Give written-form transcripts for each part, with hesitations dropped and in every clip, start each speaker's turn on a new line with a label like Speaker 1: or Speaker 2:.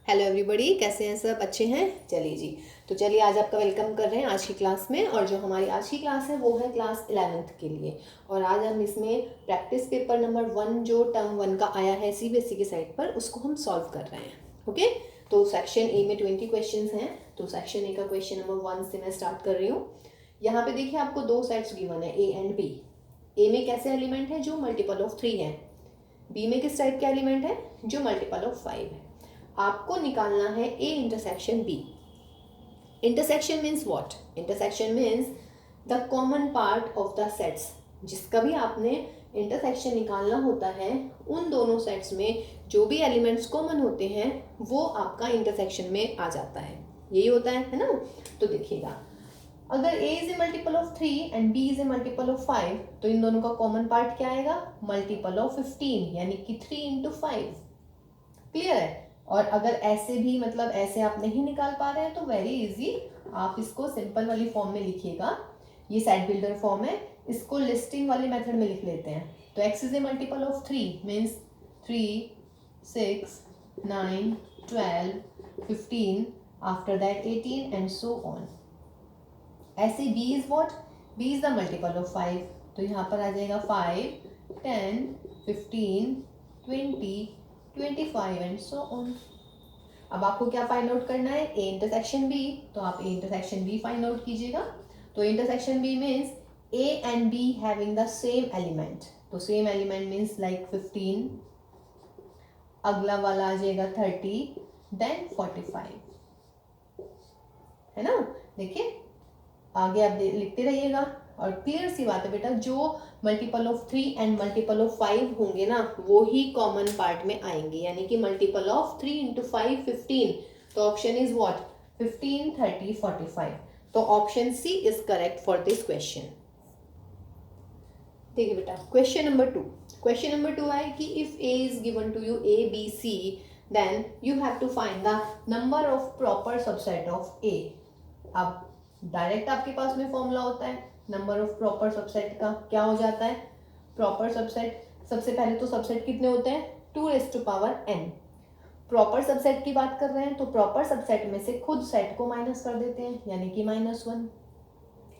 Speaker 1: Hello everybody, कैसे हैं सब? अच्छे हैं? चलिए जी। तो चलिए आज आपका वेलकम कर रहे हैं आज की क्लास में। और जो हमारी आज की क्लास है वो है क्लास 11th के लिए। और आज हम इसमें प्रैक्टिस पेपर नंबर 1 जो टर्म 1 का आया है सीबीएसई की साइट पर, उसको हम सॉल्व कर रहे हैं। ओके, तो सेक्शन ए में 20 क्वेश्चन हैं। तो सेक्शन ए का क्वेश्चन नंबर 1 से मैं स्टार्ट कर रही हूँ। यहाँ पे देखिए आपको दो सेट्स गिवन है, ए एंड बी। ए में कैसे एलिमेंट है? जो मल्टीपल ऑफ 3 है। बी में किस टाइप के एलिमेंट है? जो मल्टीपल ऑफ 5 है। आपको निकालना है A intersection B. Intersection means what? Intersection means the common part of the sets. जिसका भी आपने इंटरसेक्शन निकालना होता है, उन दोनों सेट्स में जो भी एलिमेंट्स कॉमन होते हैं वो आपका इंटरसेक्शन में आ जाता है। यही होता है ना? तो देखिएगा, अगर a is a multiple of 3 and b is a multiple of 5, तो इन दोनों का कॉमन पार्ट क्या आएगा? मल्टीपल ऑफ 15, यानी कि 3 इंटू 5। क्लियर है? और अगर ऐसे भी मतलब ऐसे आप नहीं निकाल पा रहे हैं तो वेरी इजी, आप इसको सिंपल वाली फॉर्म में लिखिएगा। ये सेट बिल्डर फॉर्म है, इसको लिस्टिंग वाले मेथड में लिख लेते हैं। तो x is a multiple of 3 means 3, 6, 9, 12, 15, after that 18 and so on. ऐसे b is what? b is the multiple of 5, तो यहाँ पर आ जाएगा 5, 10, 15, 20, 25 एंड सो ऑन। अब आपको क्या फाइंड आउट करना है? A intersection B. तो आप A intersection B find out कीजिएगा। तो intersection B means A and B having the same element. तो सेम एलिमेंट मीन्स लाइक 15, अगला वाला आ जाएगा 30, देन 45, है ना? देखिए आगे आप लिखते रहिएगा। और क्लियर सी बात है बेटा, जो multiple of 3 and multiple of 5 होंगे ना, वो ही कॉमन पार्ट में आएंगे। यानी कि मल्टीपल ऑफ 3 इंटू 5 15। तो ऑप्शन इज व्हाट? 15, 30, 45। तो option C is correct for this question. देखिए बेटा, क्वेश्चन नंबर 2। क्वेश्चन नंबर 2 है कि if A is given to you A B C, then you have to find the number of proper subset of A. अब direct आपके पास में formula होता है नंबर ऑफ प्रॉपर सबसेट का। क्या हो जाता है प्रॉपर सबसेट? सबसे पहले तो सबसेट कितने होते हैं? 2n। प्रॉपर सबसेट की बात कर रहे हैं तो प्रॉपर सबसेट में से खुद सेट को माइनस कर देते हैं, यानी कि -1।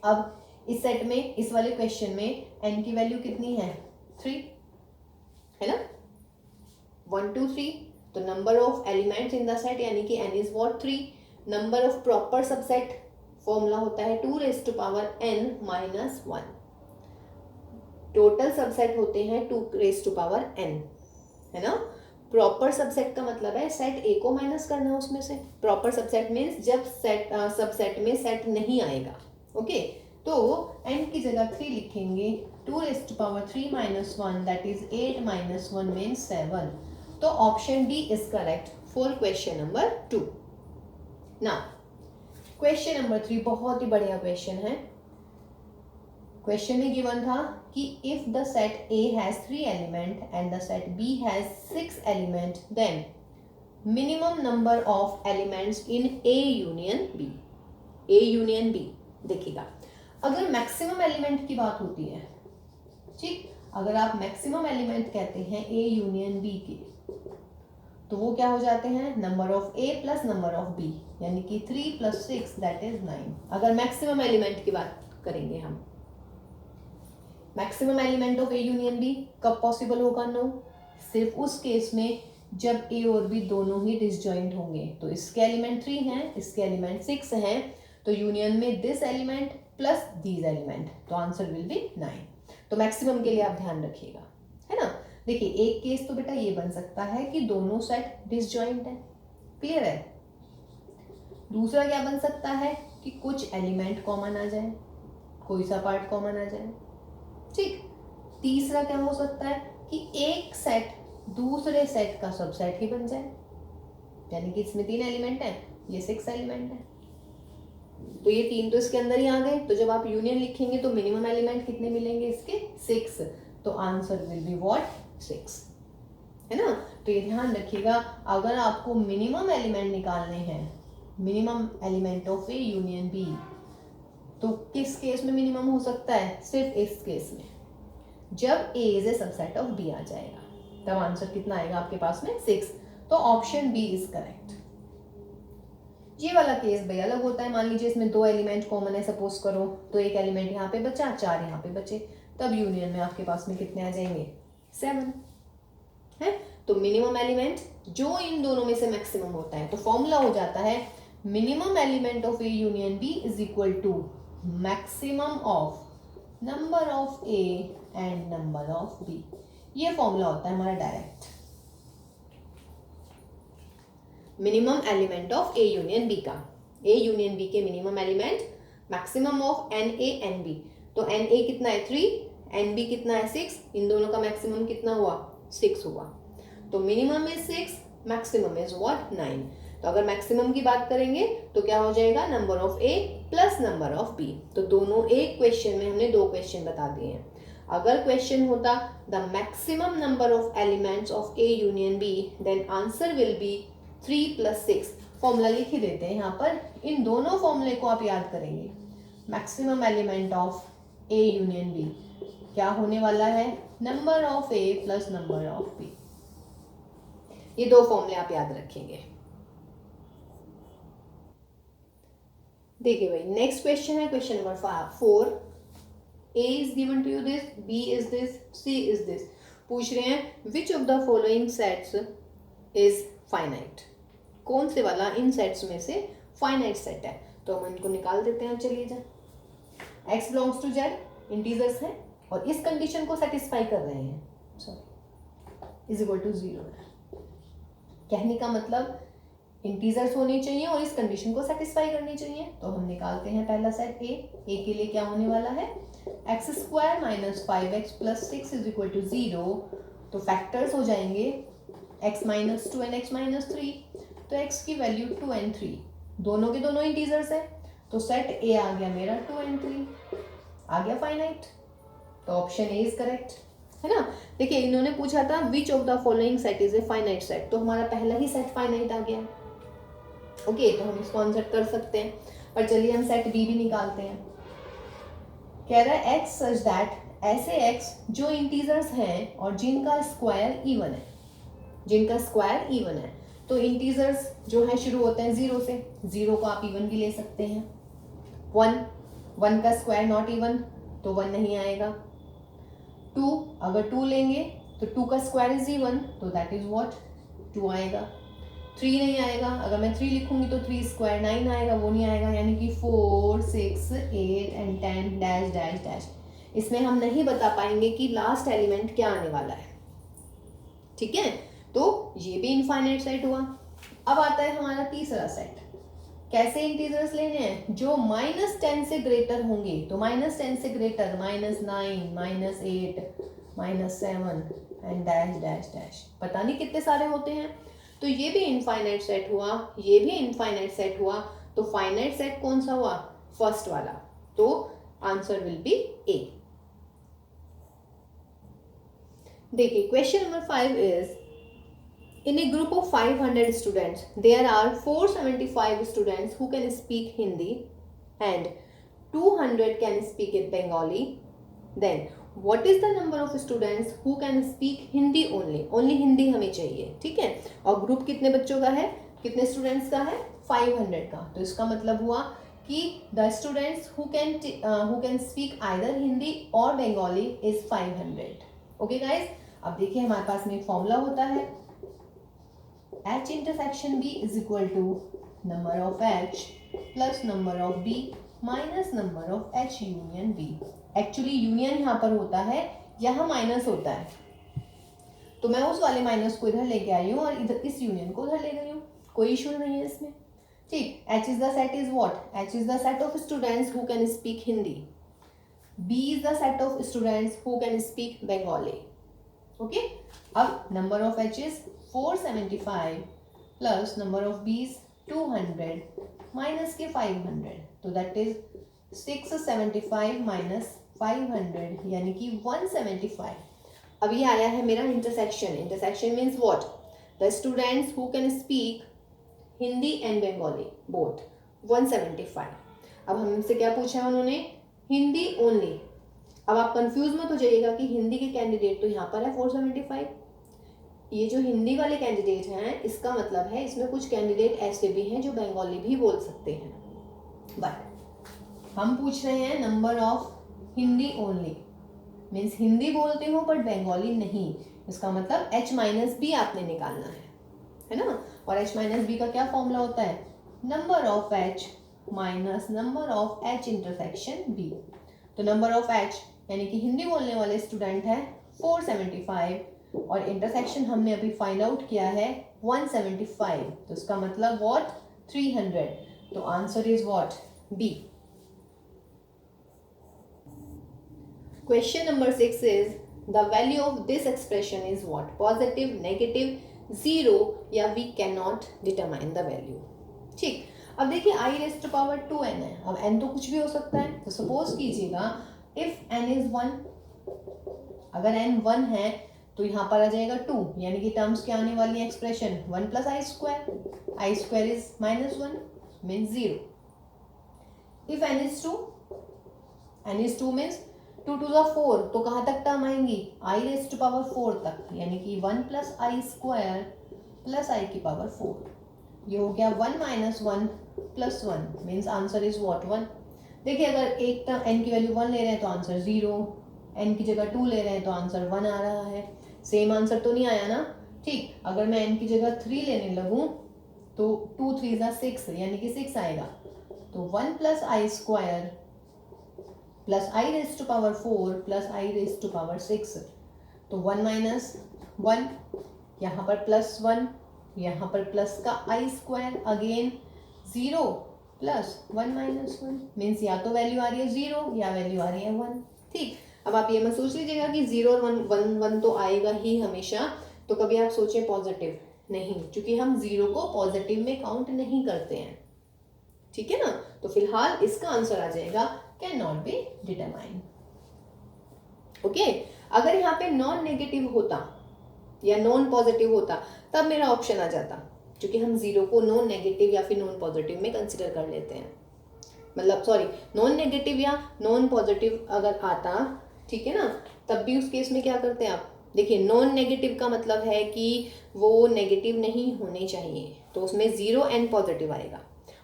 Speaker 1: अब इस सेट में, इस वाले क्वेश्चन में n की वैल्यू कितनी है? 3, है ना? 1 2 3। तो number of elements in the set यानी कि n is what? 3। Number of proper subset formula होता है 2n - 1। टोटल सबसेट होते हैं 2n, है ना? प्रॉपर सबसेट का मतलब है सेट ए को माइनस करना है उसमें से। प्रॉपर सबसेट मीन्स जब सेट सबसेट में सेट नहीं आएगा। ओके, तो n की जगह 3 लिखेंगे। 2^3 - 1 दैट इज 8 - 1 मीन्स 7। तो option D is correct for question number 2। ना क्वेश्चन नंबर 3 बहुत ही बढ़िया क्वेश्चन है। क्वेश्चन में गिवन था कि if the set A has 3 element and the set B has 6 element, then minimum number of elements in A union B. A union B, देखिएगा अगर मैक्सिमम एलिमेंट की बात होती है, ठीक, अगर आप मैक्सिमम एलिमेंट कहते हैं ए यूनियन बी के, तो वो क्या हो जाते हैं? Number of A plus number of B, यानी कि 3 + 6 दैट इज 9। अगर मैक्सिमम एलिमेंट की बात करेंगे हम, maximum element of A union B कब पॉसिबल होगा? नो, सिर्फ उस केस में जब ए और बी दोनों ही डिसजॉइंट होंगे। तो इसके एलिमेंट 3 हैं, इसके एलिमेंट 6 हैं, तो यूनियन में this element plus these element, तो आंसर विल बी 9। तो मैक्सिमम के लिए आप ध्यान रखिएगा, है ना? देखिए एक केस तो बेटा ये बन सकता है कि दोनों सेट डिसजॉइंट है। क्लियर है? दूसरा क्या बन सकता है कि कुछ एलिमेंट कॉमन आ जाए, कोई सा पार्ट कॉमन आ जाए, ठीक। तीसरा क्या हो सकता है कि एक सेट दूसरे सेट का सबसेट ही बन जाए, यानी कि इसमें 3 एलिमेंट है, ये 6 एलिमेंट है, तो ये 3 तो इसके अंदर ही आ गए। तो जब आप यूनियन लिखेंगे तो मिनिमम एलिमेंट कितने मिलेंगे इसके? 6। तो आंसर विल बी व्हाट? 6, है ना? तो ये ध्यान रखिएगा, अगर आपको मिनिमम एलिमेंट निकालने हैं, minimum element of A union B, तो किस केस में मिनिमम हो सकता है? सिर्फ इस केस में, जब A is a subset of B आ जाएगा, तब आंसर कितना आएगा आपके पास में? 6। तो ऑप्शन बी इज करेक्ट। ये वाला केस भाई अलग होता है। मान लीजिए इसमें 2 एलिमेंट कॉमन है सपोज करो, तो एक एलिमेंट यहाँ पे बचा, 4 यहाँ पे बचे, तब यूनियन में आपके पास में कितने आ जाएंगे, 7 है। तो मिनिमम एलिमेंट जो इन दोनों में से मैक्सिमम होता है, तो फॉर्मूला हो जाता है minimum element of A union B is equal to maximum of number of A and number of B. ये फॉर्मूला होता है हमारा direct, minimum element of A union B का। ए यूनियन बी के minimum element, maximum of n A n B. तो n A कितना है 3, N B कितना है 6, इन दोनों का मैक्सिमम कितना हुआ 6 हुआ। तो minimum is 6, maximum is what 9। तो अगर मैक्सिमम की बात करेंगे तो क्या हो जाएगा, number of A plus number of B. तो दोनों एक क्वेश्चन में हमने 2 क्वेश्चन बता दिए हैं। अगर क्वेश्चन होता the maximum number of elements of A union B, then answer will be 3 + 6। Formula लिख ही देते हैं यहाँ पर, इन दोनों फॉर्मूले को आप याद करेंगे। Maximum element of A union B क्या होने वाला है, number of A plus number of B. ये 2 फॉर्मूले आप याद रखेंगे। देखिए भाई नेक्स्ट क्वेश्चन है question number 4। A is given to you this, B is this, C is this. पूछ रहे हैं which of the following sets is finite, कौन से वाला इन सेट्स में से फाइनाइट सेट है। तो हम इनको निकाल देते हैं। चलिए जा, x belongs to z, integers हैं और इस कंडीशन को सेटिस्फाई कर रहे हैं, सॉरी इज इक्वल टू 0 है। कहने का मतलब इंटीजर्स होने चाहिए और इस कंडीशन को सेटिस्फाई करनी चाहिए। तो हम निकालते हैं पहला सेट ए के लिए क्या होने वाला है, x² - 5x + 6 is equal to 0। तो फैक्टर्स हो जाएंगे x - 2 एंड x - 3। तो x की वैल्यू 2 एंड 3, दोनों के दोनों इंटीजर्स है। तो सेट ए आ गया मेरा 2 एंड 3, आ गया फाइनाइट। तो ऑप्शन ए इज करेक्ट, है ना। देखिए इन्होंने पूछा था विच of the following set is a finite set, तो हमारा पहला ही सेट फाइनाइट आ गया। ओके तो हम इसको आंसर कर सकते हैं। और चलिए हम सेट बी भी निकालते हैं। कह रहा है x सच दैट, ऐसे x जो इंटीजर्स हैं और जिनका स्क्वायर इवन है, जिनका स्क्वायर इवन है। तो इंटीजर्स जो है शुरू होते हैं 0 से, 0 को आप इवन भी ले सकते हैं। 1 का स्क्वायर नॉट इवन, तो 1 नहीं आएगा। 2 अगर 2 लेंगे तो 2 का स्क्वायर इज इवन, तो दैट इज व्हाट 2 आएगा। 3 नहीं आएगा, अगर मैं 3 लिखूंगी तो 3² 9 आएगा, वो नहीं आएगा। यानी कि 4 6 8 एंड 10 डैश डैश डैश। इसमें हम नहीं बता पाएंगे कि लास्ट एलिमेंट क्या आने वाला है, ठीक है। तो ये भी इनफाइनाइट सेट हुआ। अब आता है हमारा तीसरा सेट। कैसे इंटीजर्स लेने हैं, जो -10 से ग्रेटर होंगे। तो -10 से greater -9 -8 -7 and dash dash dash, पता नहीं कितने सारे होते हैं। तो ये भी इनफाइनाइट सेट हुआ, ये भी इनफाइनाइट सेट हुआ। तो फाइनाइट सेट कौन सा हुआ, फर्स्ट वाला। तो आंसर विल बी ए। देखिए question number 5 is in a group of 500 students there are 475 students who can speak Hindi and 200 can speak it Bengali. Then what is the number of students who can speak Hindi only? Only Hindi हमें चाहिए, ठीक है। और group कितने बच्चों का है, कितने स्टूडेंट्स का है, 500 का। तो इसका मतलब हुआ कि the students who can speak either Hindi और बंगाली is 500. ओके गाइज, अब देखिए हमारे पास में एक फॉर्मूला होता है H intersection B is equal to number of H plus number of B minus number of H union B. Actually union यहाँ पर होता है, यहाँ माइनस होता है। तो मैं उस वाले माइनस को इधर लेके आई हूँ और इधर इस यूनियन को उधर ले गई हूँ, कोई इशू नहीं है इसमें, ठीक। H is the set is what? H is the set of students who can speak Hindi. B is the set of students who can speak Bengali. Okay. अब number of H is 475 plus number of B's 200 minus के 500, तो that is 675 minus 500 यानी कि 175। अब ये आया है मेरा intersection. Intersection means what, the students who can speak Hindi and Bengali both 175। अब हमसे क्या पूछा है उन्होंने, हिंदी ओनली। अब आप कंफ्यूज मत हो जाइएगा कि हिंदी के कैंडिडेट तो यहाँ पर है 475, ये जो हिंदी वाले कैंडिडेट हैं, इसका मतलब है इसमें कुछ कैंडिडेट ऐसे भी हैं जो बंगाली भी बोल सकते हैं, बट हम पूछ रहे हैं number of Hindi only, means Hindi बोलते हो बट बंगाली नहीं। इसका मतलब h माइनस बी आपने निकालना है ना। और h माइनस बी का क्या फॉर्मूला होता है, number of h minus number of h intersection b। तो नंबर ऑफ h यानी कि हिंदी बोलने वाले स्टूडेंट है 475 और इंटरसेक्शन हमने अभी फाइंड आउट किया है 175, तो इसका मतलब व्हाट 300। तो answer is what B. Question number 6 is the value of this expression is what, positive, negative, zero या we can not determine the value. ठीक, अब देखिए आई रेज़ टू पावर 2n है, अब n तो कुछ भी हो सकता है। तो सपोज कीजिएगा इफ n इज 1, अगर n 1 है तो यहाँ पर आ जाएगा 2, यानी कि टर्म्स क्या आने वाली है expression 1 plus i square is -1 means 0। If n is 2 means 2 to 4, तो कहाँ तक टर्म आएंगी आई रेज़ टू पावर 4 तक, यानी कि 1 प्लस आई स्क्वायर प्लस आई की पावर 4। ये हो गया 1 minus 1 plus 1 means answer is what 1। देखिए अगर एक टर्म n की वैल्यू 1 ले रहे हैं तो आंसर 0, n की जगह 2 ले रहे हैं तो आंसर 1 आ रहा है। सेम आंसर तो नहीं आया ना। ठीक, अगर मैं n की जगह 3 लेने लगूं तो 2 3 6 यानी कि 6 आएगा। तो 1 plus i square plus i raise to power 4 plus i raise to power 6, तो 1 माइनस 1, यहाँ पर प्लस 1, यहाँ पर प्लस का i square again 0 plus 1 minus 1 means या तो वैल्यू आ रही है 0 या वैल्यू आ रही है 1। ठीक, अब आप ये मत सोच लीजिएगा कि 0 और 1 तो आएगा ही हमेशा, तो कभी आप सोचें पॉजिटिव नहीं, क्योंकि हम 0 को पॉजिटिव में काउंट नहीं करते हैं। ठीक है ना, तो फिलहाल इसका आंसर आ जाएगा can not be determine. Okay, अगर यहाँ पे नॉन नेगेटिव होता या नॉन पॉजिटिव होता तब मेरा ऑप्शन आ जाता, क्योंकि हम 0 को नॉन नेगेटिव या फिर नॉन पॉजिटिव में कंसिडर कर लेते हैं, मतलब सॉरी नॉन नेगेटिव या नॉन पॉजिटिव अगर आता, ठीक है ना, तब भी उस केस में क्या करते हैं आप। देखिए नॉन नेगेटिव का मतलब है कि वो नेगेटिव नहीं होने चाहिए, तो उसमें 0 एंड पॉजिटिव आएगा।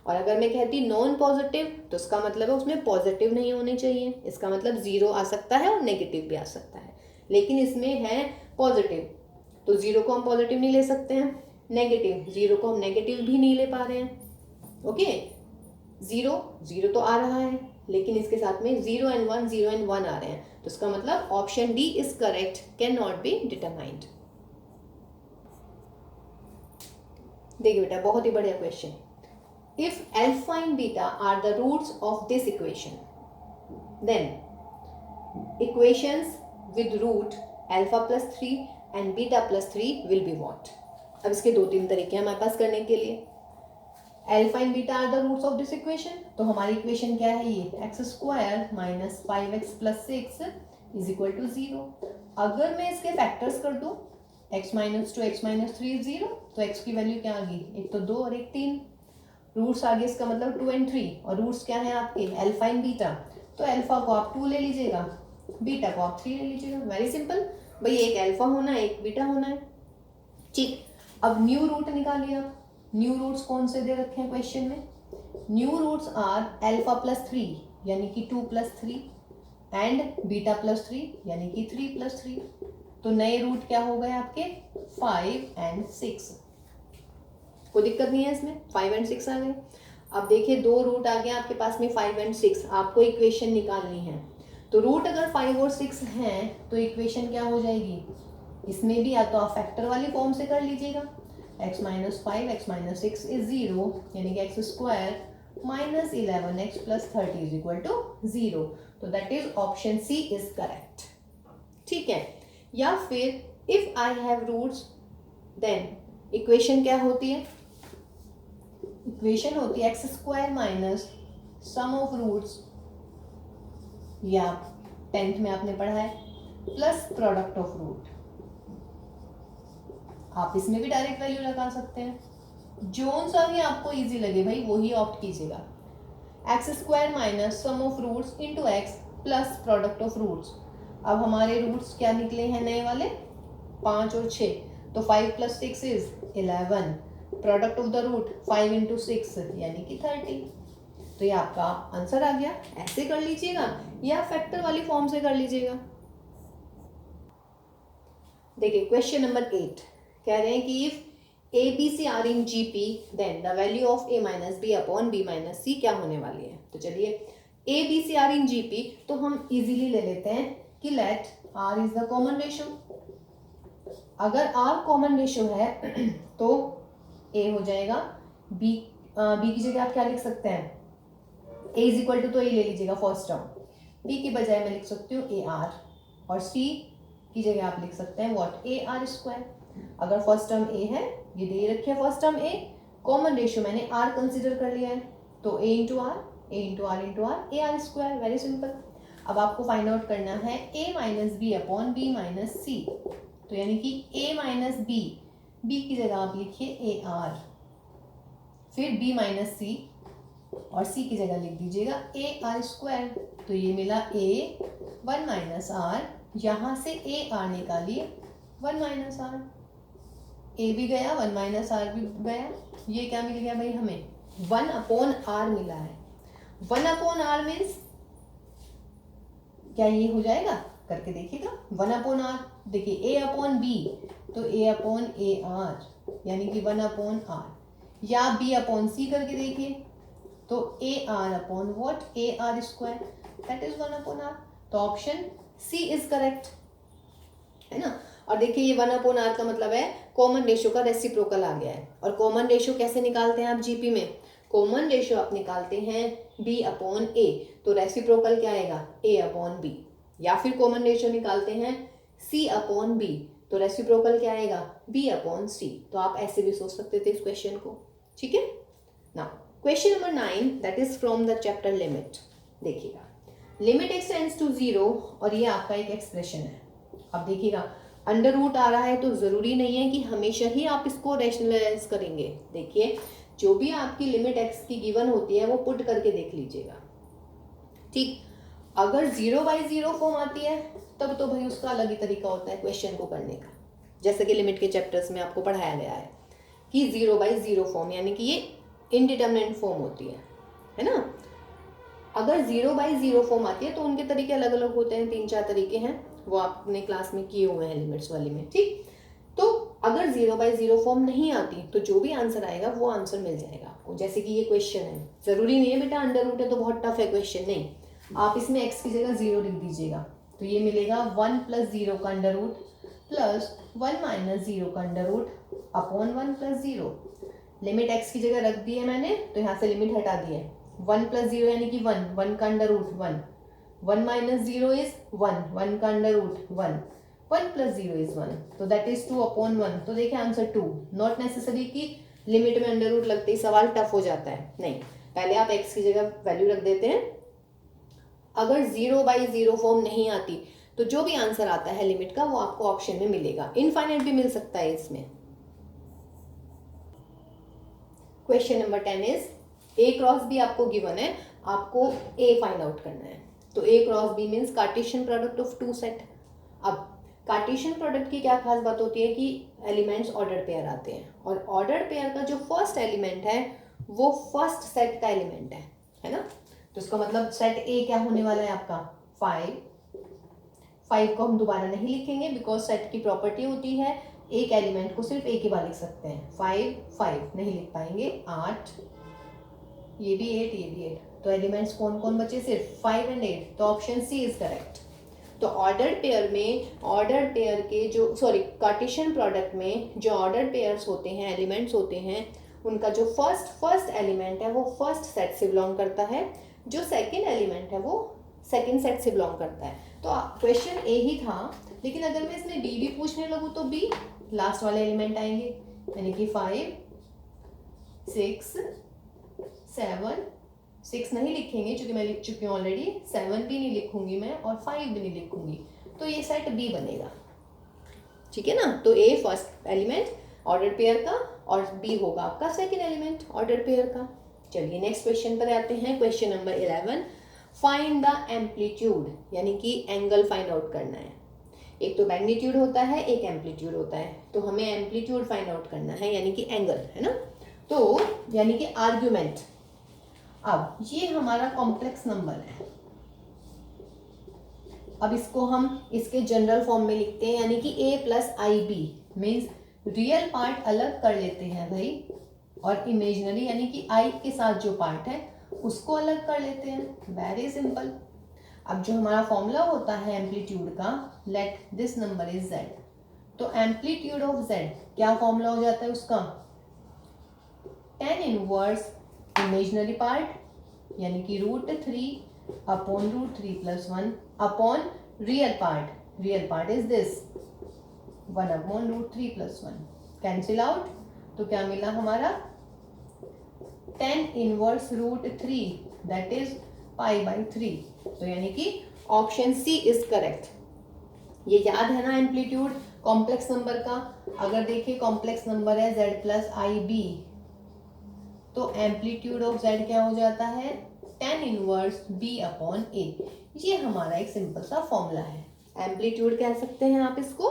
Speaker 1: और अगर मैं कहती नॉन पॉजिटिव तो इसका मतलब है उसमें पॉजिटिव नहीं होने चाहिए, इसका मतलब 0 आ सकता है और नेगेटिव भी आ सकता है। लेकिन इसमें है पॉजिटिव, तो 0 को हम पॉजिटिव नहीं ले सकते हैं, नेगेटिव 0 को हम नेगेटिव भी नहीं ले पा रहे हैं। ओके, 0 तो आ रहा है, लेकिन इसके साथ में 0 एंड 1 आ रहे हैं, तो इसका मतलब option D is correct, can not be determined. देखिए बेटा बहुत ही बढ़िया question. If alpha and beta are the roots of this equation, then equations with root alpha plus 3 and beta plus 3 will be what. अब इसके 2-3 तरीके हमारे पास करने के लिए। Alpha and beta are the roots of this equation, तो हमारी इक्वेशन क्या है, ये x square minus 5x plus 6 is equal to 0। अगर मैं इसके फैक्टर्स कर दूं x minus 2 x minus 3 is 0, तो x की वैल्यू क्या आ गई, एक तो 2 और एक 3, रूट्स आगे इसका मतलब 2 एंड 3, और रूट्स क्या है आपके अल्फा एंड बीटा, तो अल्फा को आप 2 ले लीजिएगा, बीटा को आप 3 ले लीजिएगा। वेरी सिंपल भाई, एक अल्फा होना है एक बीटा होना है। ठीक, अब न्यू रूट निकालिए आप। न्यू रूट्स कौन से दे रखे हैं क्वेश्चन में, new roots are alpha plus 3 यानी कि 2 प्लस 3 एंड बीटा प्लस 3 यानी कि 3 प्लस 3, तो नए रूट क्या हो गए आपके 5 एंड 6। कोई दिक्कत नहीं है इसमें, 5 एंड 6 आ गए। अब देखिए 2 रूट आ गए आपके पास में 5 एंड 6, आपको इक्वेशन निकालनी है, तो रूट अगर 5 और 6 हैं तो इक्वेशन क्या हो जाएगी, इसमें भी या तो आप फैक्टर वाली फॉर्म से कर लीजिएगा, x minus 5 x minus 6 is 0, यानी कि x square minus 11x plus 30 is equal to 0, तो that is option C is correct. ठीक है, या फिर if I have roots, then equation क्या होती है, इक्वेशन होती है x square minus sum of roots, या 10th में आपने पढ़ा है, प्लस प्रोडक्ट ऑफ रूट। आप इसमें भी डायरेक्ट वैल्यू लगा सकते हैं, जो सा भी आपको इजी लगे भाई वो ही ऑप्ट कीजिएगा। X square minus sum of roots into x plus product of roots. अब हमारे रूट्स क्या निकले हैं नए वाले 5 और 6, तो 5 + 6 is 11, product of the root 5 × 6 यानी कि 30। तो ये आपका आंसर आ गया। ऐसे कर लीजिएगा या फैक्टर वाली फॉर्म से कर लीजिएगा। देखिए क्वेश्चन नंबर 8 कह रहे हैं कि if A B C are in G P then the value of A minus B upon B minus C क्या होने वाली है। तो चलिए A B C are in G P तो हम इजीली ले लेते हैं कि let R is the common ratio. अगर आर कॉमन रेशो है तो ए हो जाएगा बी की जगह आप क्या लिख सकते हैं, ए इज इक्वल टू, तो ए ले लीजिएगा फर्स्ट टर्म, बी की बजाय मैं लिख सकती हूँ ए आर, और सी की जगह आप लिख सकते हैं व्हाट, ए आर स्क्वायर। अगर फर्स्ट टर्म ए है, ये दे रखी है first term a, common ratio मैंने आर कंसिडर कर लिया है, तो a into r a are square, very simple. अब आपको फाइंड आउट करना है a minus B upon B minus c, तो यानी कि ए माइनस बी, बी की जगह आप लिखिए ए आर, फिर बी माइनस सी और सी की जगह लिख दीजिएगा ए आर स्क्वायर। तो ये मिला ए 1 माइनस आर, यहाँ से ए आर निकालिए 1 माइनस आर, ए भी गया 1 माइनस आर भी गया, ये क्या मिल गया भाई हमें 1 अपॉन आर मिला है। 1 अपॉन आर मीन्स क्या ये हो जाएगा, करके देखिएगा 1 अपॉन आर, देखिए ए अपॉन बी तो ए अपॉन ए आर यानी कि 1 अपॉन आर, या बी अपॉन सी करके देखिए तो A R upon what A R square, that is 1 upon R. तो ऑप्शन सी इज करेक्ट है ना। और देखिए ये 1 अपॉन आर का मतलब है कॉमन रेशियो का रेसिप्रोकल आ गया है। और कॉमन रेशियो कैसे निकालते हैं आप जीपी में, कॉमन रेशियो आप निकालते हैं बी अपॉन ए, तो रेसिप्रोकल क्या आएगा ए अपॉन बी, या फिर कॉमन रेशियो निकालते हैं सी अपॉन बी, तो रेसिप्रोकल क्या आएगा बी अपॉन सी। तो आप ऐसे भी सोच सकते थे इस क्वेश्चन को, ठीक है ना। Question number 9 that is from the chapter limit. देखिएगा लिमिट एक्स टेंड्स टू 0 और ये आपका एक एक्सप्रेशन है। अब देखिएगा अंडर रूट आ रहा है तो ज़रूरी नहीं है कि हमेशा ही आप इसको रैशनलाइज करेंगे। देखिए जो भी आपकी लिमिट एक्स की गिवन होती है वो पुट करके देख लीजिएगा, ठीक। अगर 0/0 फॉर्म आती है तब तो भाई उसका अलग ही तरीका होता है क्वेश्चन को करने का, जैसे कि लिमिट के चैप्टर्स में आपको पढ़ाया गया है कि 0/0 फॉर्म यानी कि ये इनडिटरमिनेट फॉर्म होती है ना। अगर 0/0 फॉर्म आती है तो उनके तरीके अलग अलग होते हैं, 3-4 तरीके हैं, वो आपने क्लास में किए हुए हैं लिमिट्स वाले में, ठीक। तो अगर 0/0 फॉर्म नहीं आती तो जो भी आंसर आएगा वो आंसर मिल जाएगा आपको। जैसे कि ये क्वेश्चन है, ज़रूरी नहीं है बेटा अंडर रूट है तो बहुत टफ है क्वेश्चन, नहीं, आप इसमें x की जगह 0 लिख दीजिएगा, तो ये मिलेगा 1 + 0 का अंडर रूट प्लस 1 - 0 का under root upon 1 + 0। Limit x की जगह रख दी है मैंने तो यहाँ से लिमिट हटा दी है, 1 + 0 यानी कि 1 का अंडर रूट 1, 1 - 0 इज 1 का अंडर रूट 1 + 0 इज 1, तो दैट इज 2 अपॉन 1। तो देखिए आंसर 2। नॉट नेसेसरी कि लिमिट में अंडर रूट लगते ही सवाल टफ हो जाता है, नहीं, पहले आप x की जगह वैल्यू रख देते हैं। अगर 0/0 फॉर्म नहीं आती तो जो भी आंसर आता है लिमिट का वो आपको ऑप्शन में मिलेगा, इनफाइनाइट भी मिल सकता है इसमें। Question number 10 is a cross b आपको गिवन है, आपको ए फाइंड आउट करना है। तो a cross b means cartesian product of 2 सेट। अब कार्टेशियन प्रोडक्ट की क्या खास बात होती है कि एलिमेंट्स ऑर्डर पेयर आते हैं, और ऑर्डर पेयर का जो फर्स्ट एलिमेंट है वो फर्स्ट सेट का एलिमेंट है ना। तो इसका मतलब सेट ए क्या होने वाला है आपका 5 को हम दोबारा नहीं लिखेंगे बिकॉज सेट की प्रॉपर्टी होती है एक एलिमेंट को सिर्फ एक ही बार लिख सकते हैं, 5 नहीं लिख पाएंगे, 8, ये भी 8, ये भी 8, तो एलिमेंट्स कौन कौन बचे सिर्फ 5 और 8, तो ऑप्शन सी इज करेक्ट। तो ऑर्डर पेयर में ऑर्डर पेयर के जो कार्टेशियन प्रोडक्ट में जो ऑर्डर पेयर्स होते हैं, एलिमेंट्स होते हैं, उनका जो फर्स्ट एलिमेंट है वो फर्स्ट सेट से बिलोंग करता है, जो सेकंड एलिमेंट है वो सेकंड सेट से बिलोंग करता है। तो क्वेश्चन ए ही था, लेकिन अगर मैं इसमें डी भी पूछने लगूँ तो बी लास्ट वाले एलिमेंट आएंगे, यानी कि 5, 6, 7, 6 नहीं लिखेंगे क्योंकि मैं लिख चुकी हूँ ऑलरेडी, 7 भी नहीं लिखूंगी मैं और 5 भी नहीं लिखूंगी, तो ये सेट बी बनेगा, ठीक है ना। तो ए फर्स्ट एलिमेंट ऑर्डर पेयर का और बी होगा आपका सेकंड एलिमेंट ऑर्डर पेयर का। चलिए नेक्स्ट क्वेश्चन पर आते हैं। Question number 11, find the amplitude, यानी कि एंगल फाइंड आउट करना है। एक तो मैग्नीट्यूड होता है, एक एम्पलीट्यूड होता है। तो हमें एम्पलीट्यूड फाइंड आउट करना है, यानी कि एंगल, है ना। तो यानी कि आर्ग्यूमेंट। अब ये हमारा कॉम्प्लेक्स नंबर है। अब इसको हम इसके जनरल फॉर्म में लिखते हैं, यानी कि a plus i B means real part अलग कर लेते हैं भाई, और इमेजिनरी यानी कि i के साथ जो पार्ट है उसको अलग कर लेते हैं। Very simple. अब जो हमारा फॉर्मूला होता है एम्पलीट्यूड का, let this number is z, तो एम्पलीट्यूड ऑफ z क्या फॉर्मूला हो जाता है उसका, tan इनवर्स इमेजिनरी पार्ट यानी कि √3 upon √3 plus 1 upon real part is this 1 upon √3 plus 1, cancel out. तो क्या मिला हमारा, tan इनवर्स √3 दैट इज π/3। तो यानी कि ऑप्शन सी इज करेक्ट। ये याद है ना एम्पलीट्यूड कॉम्प्लेक्स नंबर का। अगर देखिए कॉम्प्लेक्स नंबर है z प्लस आई बी, तो एम्पलीट्यूड ऑफ z क्या हो जाता है, tan inverse b upon a। ये हमारा एक सिंपल सा फॉर्मूला है, एम्पलीट्यूड कह सकते हैं आप इसको,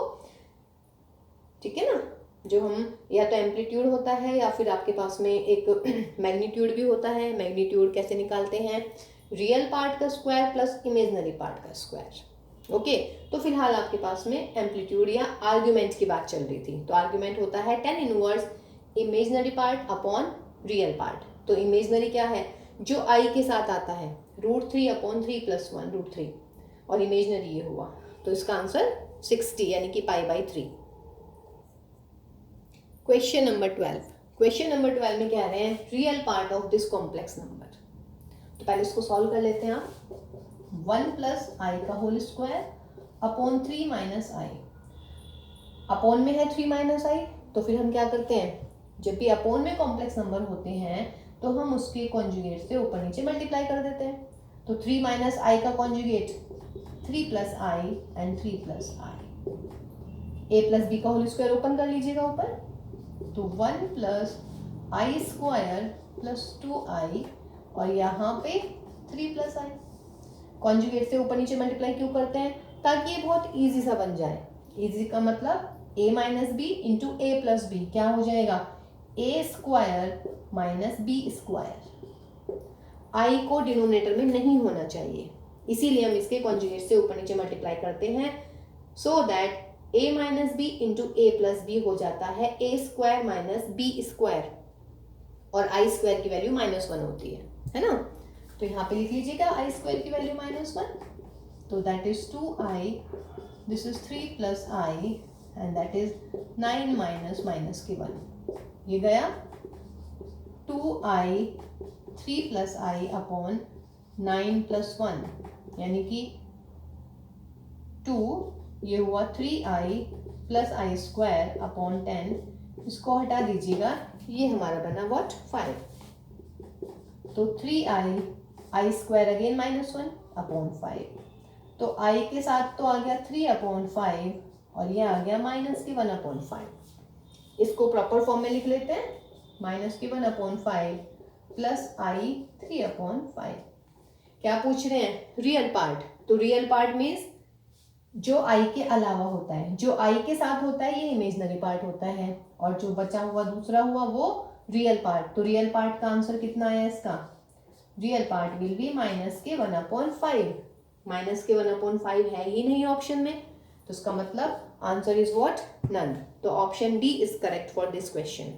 Speaker 1: ठीक है ना। जो हम या तो एम्पलीट्यूड होता है या फिर आपके पास में एक मैग्नीट्यूड भी होता है। मैग्नीट्यूड कैसे निकालते हैं, रियल पार्ट का स्क्वायर प्लस इमेजिनरी पार्ट का स्क्वायर। ओके, तो फिलहाल आपके पास में एम्पलीट्यूड या आर्ग्यूमेंट की बात चल रही थी। तो आर्ग्यूमेंट होता है tan inverse imaginary part upon real part. तो इमेजिनरी क्या है, जो i के साथ आता है, √3 अपॉन 3 प्लस 1 √3, और इमेजिनरी ये हुआ। तो इसका आंसर 60 यानी कि π/3। Question number 12। क्वेश्चन नंबर 12 में कह रहे हैं real part of this complex number. तो पहले इसको सॉल्व कर लेते हैं आप। 1 प्लस आई का होल स्क्वायर अपॉन 3 माइनस आई। अपॉन में है 3 माइनस आई, तो फिर हम क्या करते हैं, जब भी अपॉन में कॉम्प्लेक्स नंबर होते हैं तो हम उसके कॉन्जुगेट से ऊपर नीचे मल्टीप्लाई कर देते हैं। तो 3 माइनस आई का conjugate 3 plus i and 3 plus i. A plus B का होल स्क्वायर ओपन कर लीजिएगा ऊपर, तो 1 plus i square plus 2i, और यहाँ पे 3 प्लस आई। कॉन्जुगेट से ऊपर नीचे मल्टीप्लाई क्यों करते हैं, ताकि ये बहुत इजी सा बन जाए। इजी का मतलब a minus B into A plus B क्या हो जाएगा, a square minus B square. i को डिनोमिनेटर में नहीं होना चाहिए, इसीलिए हम इसके कॉन्जुगेट से ऊपर नीचे मल्टीप्लाई करते हैं, so that a minus B into A plus B हो जाता है a square minus B square, और आई स्क्वायर की वैल्यू -1 होती है ना। तो यहाँ पे लिख लीजिएगा आई स्क्वायर की वैल्यू -1, तो that is 2i, this is 3 plus i, and that is 9 minus minus के 1। ये गया 2i 3 प्लस आई अपॉन 9 प्लस 1, यानी कि 2, ये हुआ 3i plus i square upon 10। इसको हटा दीजिएगा, ये हमारा बना व्हाट 5। तो 3i आई स्क्वायर अगेन -1 अपॉन 5। तो i के साथ तो आ गया 3 अपॉन 5, और ये आ गया -1 अपॉन 5। इसको प्रॉपर फॉर्म में लिख लेते हैं, -1 अपॉन 5 प्लस आई 3 अपॉन 5। क्या पूछ रहे हैं, रियल पार्ट। तो रियल पार्ट मीन्स जो i के अलावा होता है, जो i के साथ होता है ये इमेजिनरी पार्ट होता है, और जो बचा हुआ दूसरा हुआ वो रियल पार्ट। तो रियल पार्ट का आंसर कितना आया इसका, real part will be -1 upon 5। -1 upon 5 है ही नहीं ऑप्शन में, तो इसका मतलब आंसर इज व्हाट, नन। तो option D is correct for this question.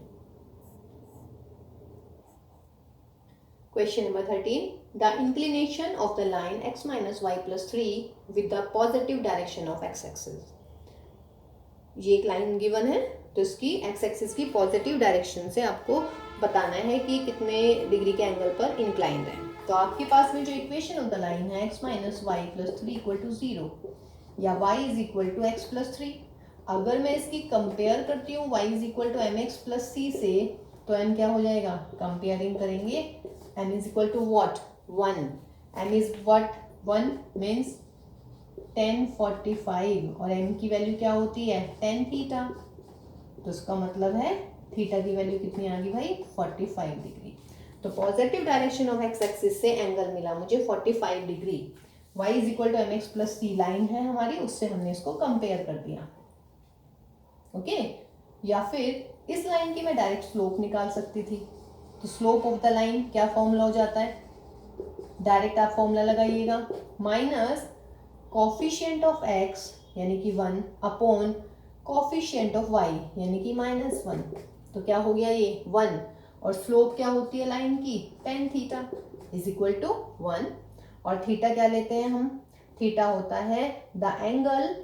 Speaker 1: Question number 13. The inclination of the line x minus y plus 3 with the positive direction of x-axis. ये एक line given है, तो इसकी x एक्सिस की positive direction से आपको बताना है कि कितने डिग्री के एंगल पर इंक्लाइंड है। तो आपके पास में जो इक्वेशन ऑफ द लाइन है x minus y plus 3 equal to 0 या y is equal to x plus 3, अगर मैं इसकी कंपेयर करती हूँ y is equal to M x plus c से, तो m क्या हो जाएगा, कंपेयरिंग करेंगे m is equal to what, 1. m is what, 1 means tan 45, और m की वैल्यू क्या होती है, tan थीटा। तो इसका मतलब है थीटा की वैल्यू कितनी आ गई भाई, 45 डिग्री। तो positive direction of x axis से एंगल मिला मुझे 45 degree. y is equal to M x plus C line है हमारी, उससे हमने इसको कंपेयर कर दिया। ओके या फिर इस लाइन की मैं डायरेक्ट स्लोप निकाल सकती थी। तो स्लोप ऑफ द लाइन क्या फॉर्मूला हो जाता है, डायरेक्ट आप फॉर्मूला लगाइएगा, माइनस कॉफिशिएंट ऑफ x यानी कि 1 अपॉन कॉफिशिएंट ऑफ y यानी कि -1। तो क्या हो गया ये 1, और स्लोप क्या होती है लाइन की, tan theta is equal to 1। और थीटा क्या लेते हैं हम, थीटा होता है the angle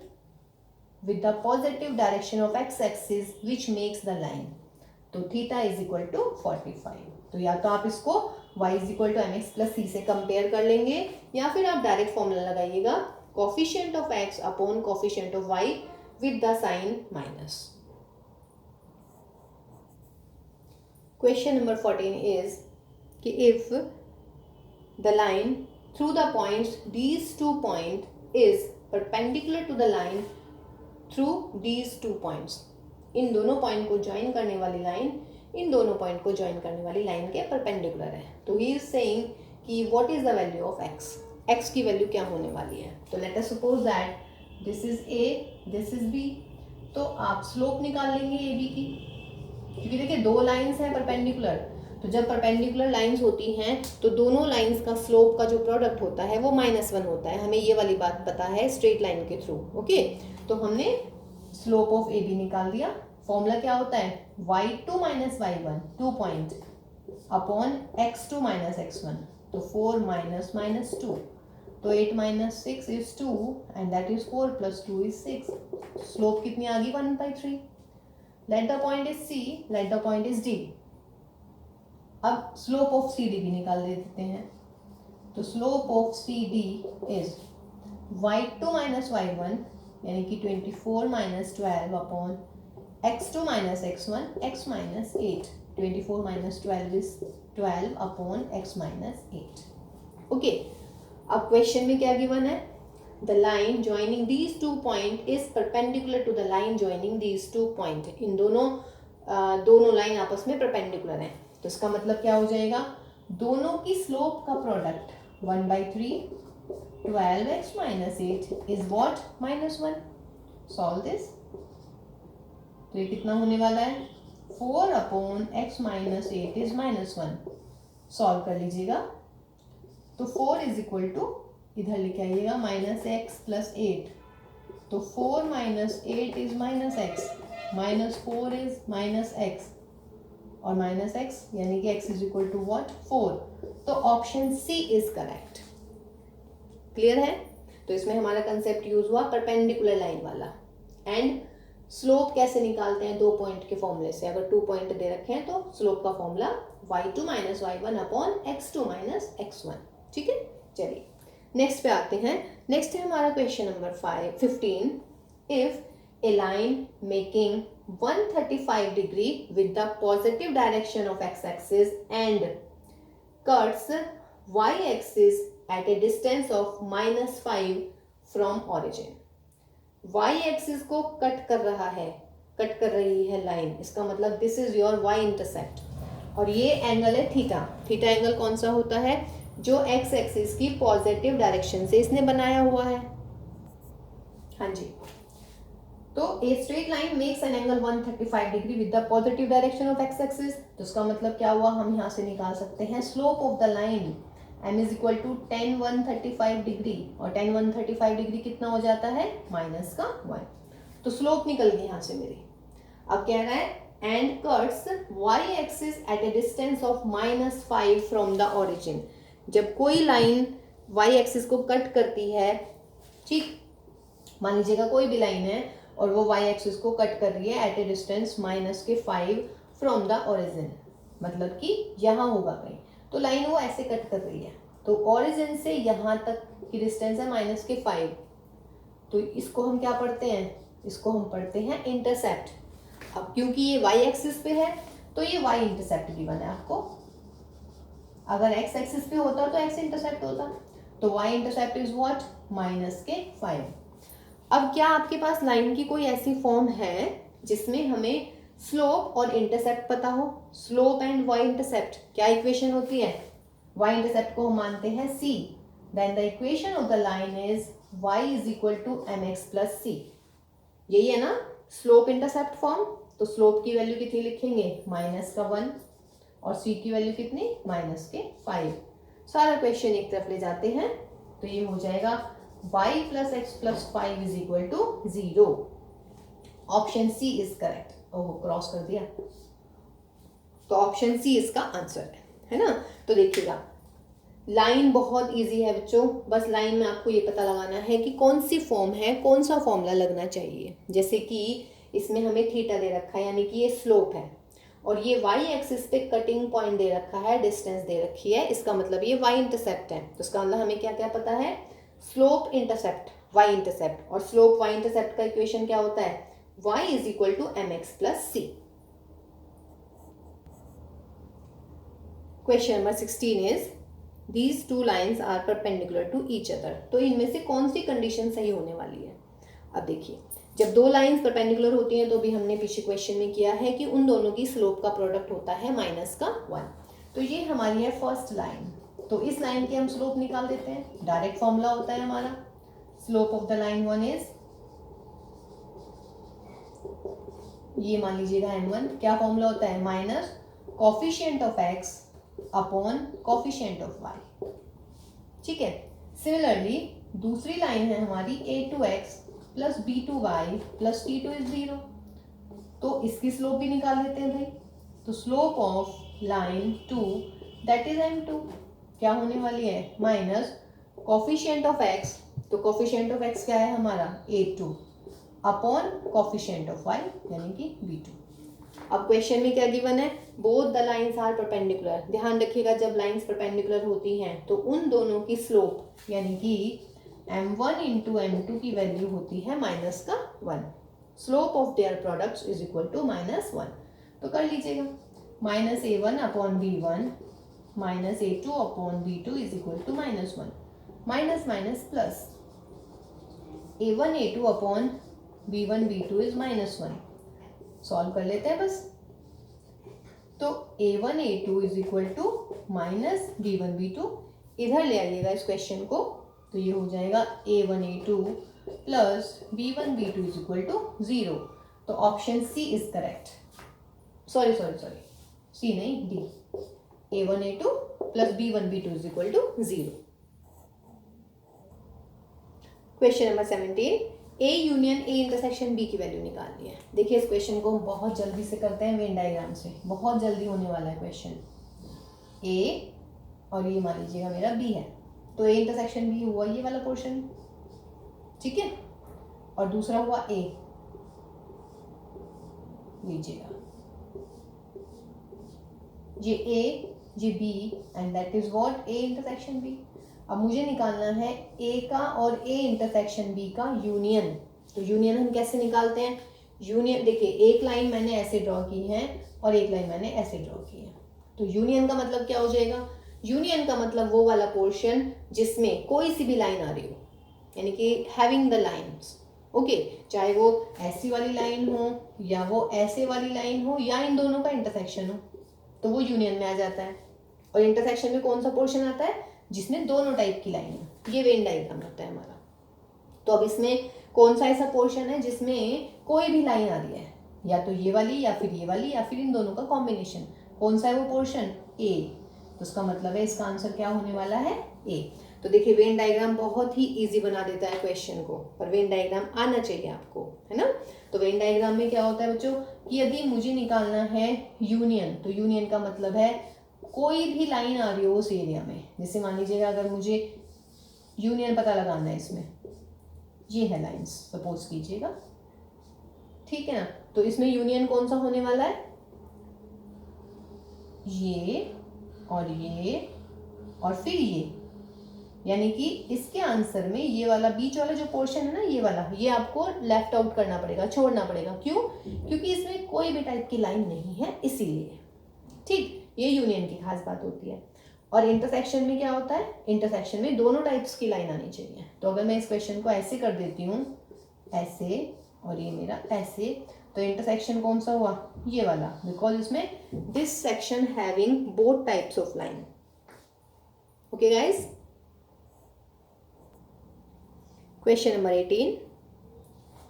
Speaker 1: with the positive direction of x axis which makes the line। तो थीटा इज इक्वल टू 45। तो या तो आप इसको y is equal to M x plus c से कंपेयर कर लेंगे, या फिर आप डायरेक्ट फॉर्मूला लगाइएगा coefficient of x upon coefficient of y with the sign minus. Question number 14 is कि if the line through the points these two point is perpendicular to the line through these two points, इन दोनों point को join करने वाली line in दोनों point को join करने वाली लाइन के परपेंडिकुलर है। तो ही इज सेइंग कि what is the value of x, x की वैल्यू क्या होने वाली है। तो let us suppose that this is a this is b। तो आप स्लोप निकाल लेंगे ए बी की, क्योंकि देखिए दो लाइंस हैं परपेंडिकुलर, तो जब परपेंडिकुलर लाइंस होती हैं तो दोनों लाइंस का स्लोप का जो प्रोडक्ट होता है वो -1 होता है। हमें ये वाली बात पता है स्ट्रेट लाइन के थ्रू। ओके तो हमने स्लोप ऑफ ए बी निकाल दिया। फॉर्मूला क्या होता है, y2 minus y1 2 point upon x2 minus x1। तो 4 माइनस माइनस 2, तो 8 minus 6 is 2 and that is 4 plus 2 is 6। Slope कितनी आ गई 1/3। Let the point is c, let the point is d। अब स्लोप ऑफ सी डी भी निकाल देते हैं। तो slope of C D is y2 minus y1 यानी कि 24 minus 12 upon x2 minus x1 x minus 8। 24 minus 12 is 12 upon x minus 8। Okay अब question में क्या गिवन है, the line joining these two point is perpendicular to the line joining these two point. इन दोनों line आपस में perpendicular हैं। तो इसका मतलब क्या हो जाएगा, दोनों की स्लोप का product 1/3 12x minus 8 is what, -1। Solve this. तो ये कितना होने वाला है, 4 upon x minus 8 is -1। Solve कर लीजिएगा। तो 4 इज इक्वल टू, इधर लिख आइएगा -x प्लस 8। तो 4 minus 8 is -x, -4 is -x, और -x यानी कि x is equal to what 4। तो option C is correct. Clear है। तो इसमें हमारा कंसेप्ट यूज हुआ परपेंडिकुलर लाइन वाला। एंड स्लोप कैसे निकालते हैं, दो पॉइंट के फॉर्मूले से। अगर 2 पॉइंट दे रखे हैं तो स्लोप का formula y2 minus y1 upon x2 minus x1। ठीक है चलिए नेक्स्ट पे आते हैं। नेक्स्ट है हमारा question number 15। If A line making 135 degree with the positive direction of x axis and cuts y axis at a distance of -5 from origin। y axis को cut कर रहा है, कट कर रही है लाइन, इसका मतलब this is your y intercept, और ये एंगल है थीटा। थीटा एंगल कौन सा होता है, जो x एक्सिस की पॉजिटिव डायरेक्शन से इसने बनाया हुआ है। हाँ जी, तो a straight line makes an angle 135 degree with the positive direction of x axis. तो इसका मतलब क्या हुआ, हम यहाँ से निकाल सकते हैं slope of the line m is equal to tan 135 degree, और tan 135 डिग्री कितना हो जाता है, -1। तो स्लोप निकल गई यहाँ से मेरी। अब कह रहा है and cuts y axis at a distance of -5 from the origin. जब कोई लाइन y एक्सिस को कट करती है, ठीक, मान लीजिएगा कोई भी लाइन है और वो y एक्सिस को कट कर रही है at a distance -5 from the origin, मतलब कि यहाँ होगा कहीं, तो लाइन वो ऐसे कट कर रही है। तो ओरिजिन से यहाँ तक की डिस्टेंस है -5। तो इसको हम क्या पढ़ते हैं, इसको हम पढ़ते हैं इंटरसेप्ट। अब क्योंकि ये y एक्सिस पे है तो ये y इंटरसेप्ट गिवन है आपको। अगर x एक्सिस पे होता तो x इंटरसेप्ट होता। तो y इंटरसेप्ट इज व्हाट, -5। अब क्या आपके पास लाइन की कोई ऐसी फॉर्म है जिसमें हमें स्लोप और इंटरसेप्ट पता हो। स्लोप एंड y इंटरसेप्ट क्या इक्वेशन होती है, y इंटरसेप्ट को हम मानते हैं c, then the equation of the line is y is equal to mx plus c। यही है ना स्लोप इंटरसेप्ट फॉर्म। तो स्लोप की वैल्यू कितनी लिखेंगे, -1 और c की वैल्यू कितनी, -5। सारा क्वेश्चन एक तरफ ले जाते हैं तो ये हो जाएगा y plus x plus 5 is equal to 0। Option C is correct. Oh cross कर दिया, तो ऑप्शन सी इसका आंसर है ना। तो देखिएगा लाइन बहुत इजी है बच्चों, बस लाइन में आपको ये पता लगाना है कि कौन सी फॉर्म है, कौन सा फॉर्मूला लगना चाहिए। जैसे कि इसमें हमें थीटा दे रखा है यानी कि ये स्लोप है, और ये y एक्सिस पे कटिंग पॉइंट दे रखा है, डिस्टेंस दे रखी है, इसका मतलब ये y इंटरसेप्ट है। तो इसका मतलब हमें क्या क्या पता है, स्लोप इंटरसेप्ट y इंटरसेप्ट, और स्लोप y इंटरसेप्ट का इक्वेशन क्या होता है, y is equal to mx plus c। Question number 16 is These two lines are perpendicular to each other। तो इनमें से कौन सी कंडीशन सही होने वाली है। अब देखिए जब दो लाइंस परपेंडिकुलर होती हैं तो भी हमने पीछे क्वेश्चन में किया है कि उन दोनों की स्लोप का प्रोडक्ट होता है -1। तो ये हमारी है फर्स्ट लाइन, तो इस लाइन की हम स्लोप निकाल देते हैं। डायरेक्ट फॉर्मूला होता है हमारा, slope of the line 1 is, ये मान लीजिएगा m1, क्या फॉर्मूला होता है, minus coefficient of x upon coefficient of y। ठीक है। सिमिलरली दूसरी लाइन है हमारी a2x plus b2y plus t2 is 0। तो इसकी स्लोप भी निकाल लेते हैं भाई। तो slope of line 2 that is m2 क्या होने वाली है, माइनस कोफिशिएंट ऑफ x, तो कोफिशिएंट ऑफ x क्या है हमारा a2 upon coefficient of y यानी कि b2। अब क्वेश्चन में क्या गिवन है, both the lines are perpendicular. ध्यान रखिएगा जब लाइंस परपेंडिकुलर होती हैं तो उन दोनों की स्लोप यानी कि m1 इंटू m2 की वैल्यू होती है -1। Slope of their products is equal to -1। तो कर लीजिएगा, -a1 upon b1 minus a2 upon b2 is equal to -1, minus minus plus a1 a2 upon b1 b2 is -1। Solve कर लेते हैं बस। तो a1 a2 is equal to minus b1 b2, इधर ले आइएगा इस क्वेश्चन को, तो ये हो जाएगा a1 a2 plus b1 b2 is equal to 0। तो option C is correct. Sorry c नहीं, d, a1 a2 plus b1 b2 is equal to 0। Question number 17, a union a intersection b की value निकालनी है। देखिए इस question को हम बहुत जल्दी से करते हैं वेन डायग्राम से, बहुत जल्दी होने वाला है क्वेश्चन। ए और ये मान लीजिएगा मेरा बी है, तो ए इंटरसेक्शन बी हुआ ये वाला पोर्शन, ठीक है, और दूसरा हुआ ए, लीजिएगा ये ए ये B and that is what A intersection B. अब मुझे निकालना है ए का और ए इंटरसेक्शन बी का यूनियन। तो यूनियन हम कैसे निकालते हैं, यूनियन देखिए एक लाइन मैंने ऐसे ड्रॉ की है और एक लाइन मैंने ऐसे ड्रॉ की है। तो यूनियन का मतलब क्या हो जाएगा, यूनियन का मतलब वो वाला पोर्शन जिसमें कोई सी भी लाइन आ रही हो, यानी कि हैविंग द लाइन्स, ओके, चाहे वो ऐसी वाली लाइन हो या वो ऐसे वाली लाइन हो या इन दोनों का इंटरसेक्शन हो, तो वो यूनियन में आ जाता है। और इंटरसेक्शन में कौन सा पोर्शन आता है, जिसमें दोनों टाइप की लाइन है, ये वेन डायग्राम होता है हमारा। तो अब इसमें कौन सा ऐसा पोर्शन है जिसमें कोई भी लाइन आ रही है, या तो ये वाली या फिर ये वाली या फिर इन दोनों का कॉम्बिनेशन, कौन सा है वो पोर्शन, ए। तो इसका मतलब है इसका आंसर क्या होने वाला है, ए। तो देखिए वेन डायग्राम बहुत ही इजी बना देता है क्वेश्चन को, पर वेन डायग्राम आना चाहिए आपको, है ना। तो वेन डायग्राम में क्या होता है बच्चों कि यदि मुझे निकालना है यूनियन, तो यूनियन का मतलब है कोई भी लाइन आ रही हो उस एरिया में। जैसे मान लीजिएगा अगर मुझे यूनियन पता लगाना है, इसमें ये है लाइंस सपोज कीजिएगा, ठीक है ना। तो इसमें यूनियन कौन सा होने वाला है, ये और फिर ये, यानी कि इसके आंसर में ये वाला बीच वाला जो पोर्शन है ना, ये वाला, ये आपको लेफ्ट आउट करना पड़ेगा, छोड़ना पड़ेगा। क्यों, क्योंकि इसमें कोई भी टाइप की लाइन नहीं है इसीलिए, ठीक। ये यूनियन की खास बात होती है। और इंटरसेक्शन में क्या होता है, इंटरसेक्शन में दोनों टाइप्स की लाइन आनी चाहिए। तो अगर मैं इस क्वेश्चन को ऐसे कर देती हूँ, ऐसे और ये मेरा ऐसे, तो इंटरसेक्शन कौन सा हुआ, ये वाला, बिकॉज इसमें this section having both types of line. Okay guys, question number 18,